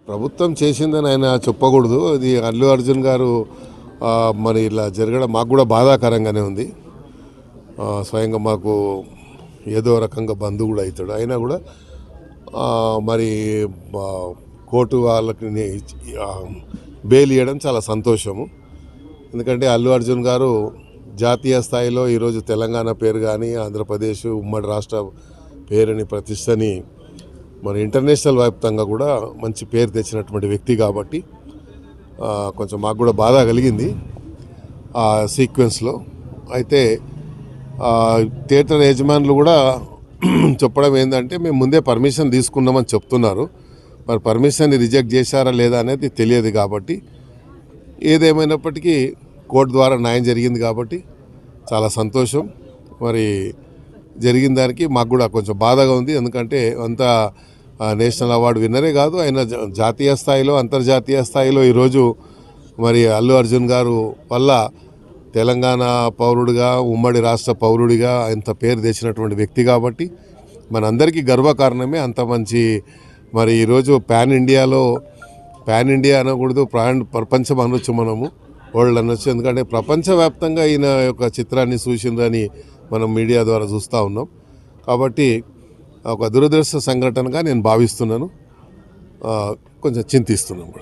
ప్రభుత్వం చేసిందని ఆయన చెప్పకూడదు. అది అల్లు అర్జున్ గారు మరి ఇలా జరగడం మాకు కూడా బాధాకరంగానే ఉంది. స్వయంగా మాకు ఏదో రకంగా బంధువు కూడా అవుతాడు. అయినా కూడా మరి కోర్టు వాళ్ళకి బెయిల్ ఇవ్వడం చాలా సంతోషము. ఎందుకంటే అల్లు అర్జున్ గారు జాతీయ స్థాయిలో ఈరోజు తెలంగాణ పేరు కానీ ఆంధ్రప్రదేశ్ ఉమ్మడి రాష్ట్ర పేరుని ప్రతిష్టని మరి ఇంటర్నేషనల్ వ్యాప్తంగా కూడా మంచి పేరు తెచ్చినటువంటి వ్యక్తి కాబట్టి కొంచెం మాకు కూడా బాధ కలిగింది ఆ సీక్వెన్స్లో. అయితే థియేటర్ యజమానులు కూడా చెప్పడం ఏంటంటే మేము ముందే పర్మిషన్ తీసుకున్నామని చెప్తున్నారు. మరి పర్మిషన్ని రిజెక్ట్ చేశారా లేదా అనేది తెలియదు. కాబట్టి ఏదేమైనప్పటికీ కోర్టు ద్వారా న్యాయం జరిగింది కాబట్టి చాలా సంతోషం. మరి జరిగిన దానికి మాకు కూడా కొంచెం బాధగా ఉంది. ఎందుకంటే అంత నేషనల్ అవార్డు విన్నరే కాదు, ఆయన జాతీయ స్థాయిలో అంతర్జాతీయ స్థాయిలో ఈరోజు మరి అల్లు అర్జున్ గారు వల్ల తెలంగాణ పౌరుడిగా ఉమ్మడి రాష్ట్ర పౌరుడిగా అంత పేరు తెచ్చినటువంటి వ్యక్తి కాబట్టి మనందరికీ గర్వకారణమే. అంత మంచి మరి ఈరోజు పాన్ ఇండియా అనకూడదు, ప్రపంచం అనొచ్చు, మనము వరల్డ్ అనొచ్చు. ఎందుకంటే ప్రపంచవ్యాప్తంగా ఈయన యొక్క చిత్రాన్ని చూసిందని మనం మీడియా ద్వారా చూస్తూ ఉన్నాం. కాబట్టి ఒక దురదృష్ట సంఘటనగా నేను భావిస్తున్నాను, కొంచెం చింతిస్తున్నాను.